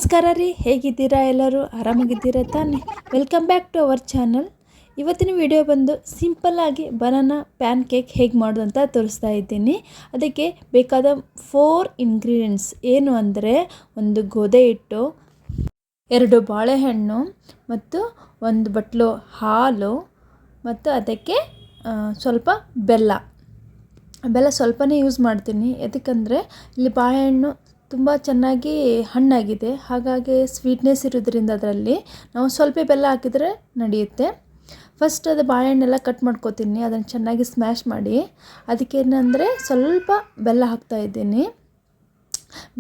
ನಮಸ್ಕಾರ ರೀ, ಹೇಗಿದ್ದೀರಾ? ಎಲ್ಲರೂ ಆರಾಮಾಗಿದ್ದೀರಾ ತಾನೆ? Welcome back to our channel. ಇವತ್ತಿನ ವಿಡಿಯೋ ಬಂದು ಸಿಂಪಲ್ಲಾಗಿ ಬನಾನಾ ಪ್ಯಾನ್ ಕೇಕ್ ಹೇಗೆ ಮಾಡೋದು ಅಂತ ತೋರಿಸ್ತಾ ಇದ್ದೀನಿ. ಅದಕ್ಕೆ ಬೇಕಾದ 4 ಇಂಗ್ರೀಡಿಯೆಂಟ್ಸ್ ಏನು ಅಂದರೆ, ಒಂದು ಗೋಧಿ ಹಿಟ್ಟು, 2 ಬಾಳೆಹಣ್ಣು ಮತ್ತು 1 ಬಟ್ಲು ಹಾಲು ಮತ್ತು ಅದಕ್ಕೆ ಸ್ವಲ್ಪ ಬೆಲ್ಲ ಸ್ವಲ್ಪನೇ ಯೂಸ್ ಮಾಡ್ತೀನಿ. ಯಾಕಂದರೆ ಇಲ್ಲಿ ಬಾಳೆಹಣ್ಣು ತುಂಬ ಚೆನ್ನಾಗಿ ಹಣ್ಣಾಗಿದೆ, ಹಾಗಾಗಿ ಸ್ವೀಟ್ನೆಸ್ ಇರೋದ್ರಿಂದ ಅದರಲ್ಲಿ ನಾವು ಸ್ವಲ್ಪ ಬೆಲ್ಲ ಹಾಕಿದರೆ ನಡೆಯುತ್ತೆ. ಫಸ್ಟ್ ಅದು ಬಾಳೆಹಣ್ಣೆಲ್ಲ ಕಟ್ ಮಾಡ್ಕೋತೀನಿ, ಅದನ್ನು ಚೆನ್ನಾಗಿ ಸ್ಮ್ಯಾಶ್ ಮಾಡಿ ಅದಕ್ಕೇನೆಂದರೆ ಸ್ವಲ್ಪ ಬೆಲ್ಲ ಹಾಕ್ತಾಯಿದ್ದೀನಿ.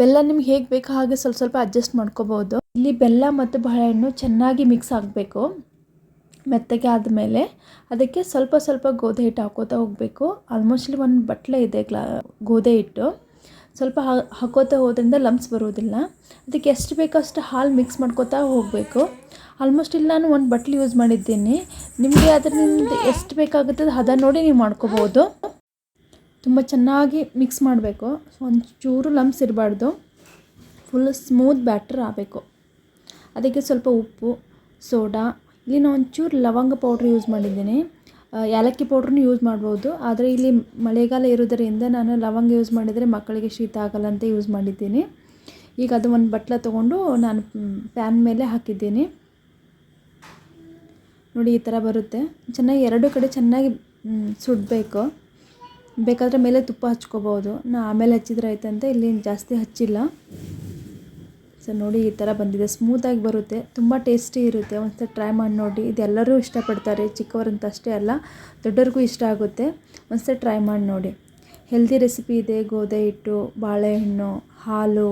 ಬೆಲ್ಲ ನಿಮ್ಗೆ ಹೇಗೆ ಬೇಕೋ ಹಾಗೆ ಸ್ವಲ್ಪ ಅಡ್ಜಸ್ಟ್ ಮಾಡ್ಕೋಬೋದು. ಇಲ್ಲಿ ಬೆಲ್ಲ ಮತ್ತು ಬಾಳೆಹಣ್ಣು ಚೆನ್ನಾಗಿ ಮಿಕ್ಸ್ ಆಗಬೇಕು. ಮೆತ್ತಗೆ ಆದಮೇಲೆ ಅದಕ್ಕೆ ಸ್ವಲ್ಪ ಗೋಧಿ ಹಿಟ್ಟು ಹಾಕೋತಾ ಹೋಗಬೇಕು. ಆಲ್ಮೋಸ್ಟ್ಲಿ 1 ಬಟ್ಲೆ ಇದೆ ಗೋಧಿ ಹಿಟ್ಟು. ಸ್ವಲ್ಪ ಹಾಕೋತಾ ಹೋದ್ರಿಂದ ಲಂಪ್ಸ್ ಬರೋದಿಲ್ಲ. ಅದಕ್ಕೆ ಎಷ್ಟು ಬೇಕೋ ಅಷ್ಟು ಹಾಲು ಮಿಕ್ಸ್ ಮಾಡ್ಕೋತಾ ಹೋಗಬೇಕು. ಆಲ್ಮೋಸ್ಟ್ ಇಲ್ಲಿ ನಾನು 1 ಬಟ್ಲು ಯೂಸ್ ಮಾಡಿದ್ದೀನಿ. ನಿಮಗೆ ಅದರಿಂದ ಎಷ್ಟು ಬೇಕಾಗುತ್ತದೆ ಹದ ನೋಡಿ ನೀವು ಮಾಡ್ಕೋಬೋದು. ತುಂಬ ಚೆನ್ನಾಗಿ ಮಿಕ್ಸ್ ಮಾಡಬೇಕು, ಒಂಚೂರು ಲಂಪ್ಸ್ ಇರಬಾರ್ದು, ಫುಲ್ ಸ್ಮೂತ್ ಬ್ಯಾಟರ್ ಆಗಬೇಕು. ಅದಕ್ಕೆ ಸ್ವಲ್ಪ ಉಪ್ಪು, ಸೋಡಾ, ಇಲ್ಲಿ ನಾನು ಒಂಚೂರು ಲವಂಗ ಪೌಡ್ರ್ ಯೂಸ್ ಮಾಡಿದ್ದೀನಿ. ಏಲಕ್ಕಿ ಪೌಡ್ರನ್ನು ಯೂಸ್ ಮಾಡ್ಬೋದು, ಆದರೆ ಇಲ್ಲಿ ಮಳೆಗಾಲ ಇರೋದರಿಂದ ನಾನು ಲವಂಗ ಯೂಸ್ ಮಾಡಿದರೆ ಮಕ್ಕಳಿಗೆ ಶೀತ ಆಗಲ್ಲ ಅಂತ ಯೂಸ್ ಮಾಡಿದ್ದೀನಿ. ಈಗ ಅದು 1 ಬಟ್ಲ ತೊಗೊಂಡು ನಾನು ಪ್ಯಾನ್ ಮೇಲೆ ಹಾಕಿದ್ದೀನಿ. ನೋಡಿ ಈ ಥರ ಬರುತ್ತೆ. ಚೆನ್ನಾಗಿ 2 ಕಡೆ ಚೆನ್ನಾಗಿ ಸುಡಬೇಕು. ಬೇಕಾದರೆ ಮೇಲೆ ತುಪ್ಪ ಹಚ್ಕೋಬೋದು, ನಾ ಆಮೇಲೆ ಹಚ್ಚಿದ್ರೆ ಆಯ್ತಂತ ಇಲ್ಲಿ ಜಾಸ್ತಿ ಹಚ್ಚಿಲ್ಲ. ಸೊ ನೋಡಿ ಈ ಥರ ಬಂದಿದೆ, ಸ್ಮೂತಾಗಿ ಬರುತ್ತೆ, ತುಂಬ ಟೇಸ್ಟಿ ಇರುತ್ತೆ. ಒಂದ್ಸಲ ಟ್ರೈ ಮಾಡಿ ನೋಡಿ. ಇದೆಲ್ಲರೂ ಇಷ್ಟಪಡ್ತಾರೆ, ಚಿಕ್ಕವರಂತ ಅಷ್ಟೇ ಅಲ್ಲ ದೊಡ್ಡವ್ರಿಗೂ ಇಷ್ಟ ಆಗುತ್ತೆ. ಒಂದ್ಸಲ ಟ್ರೈ ಮಾಡಿ ನೋಡಿ. ಹೆಲ್ದಿ ರೆಸಿಪಿ ಇದೆ. ಗೋಧಿ ಹಿಟ್ಟು, ಬಾಳೆಹಣ್ಣು, ಹಾಲು,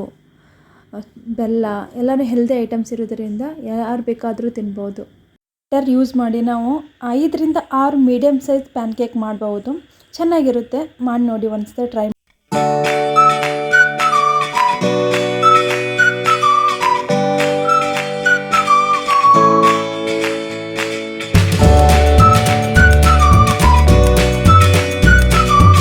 ಬೆಲ್ಲ ಎಲ್ಲನೂ ಹೆಲ್ದಿ ಐಟಮ್ಸ್ ಇರೋದರಿಂದ ಯಾರು ಬೇಕಾದರೂ ತಿನ್ಬೋದು. ಬಟರ್ ಯೂಸ್ ಮಾಡಿ ನಾವು 5 ರಿಂದ 6 ಮೀಡಿಯಮ್ ಸೈಜ್ ಪ್ಯಾನ್ ಕೇಕ್ ಮಾಡ್ಬೋದು. ಚೆನ್ನಾಗಿರುತ್ತೆ, ಮಾಡಿ ನೋಡಿ ಒಂದ್ಸಲ ಟ್ರೈ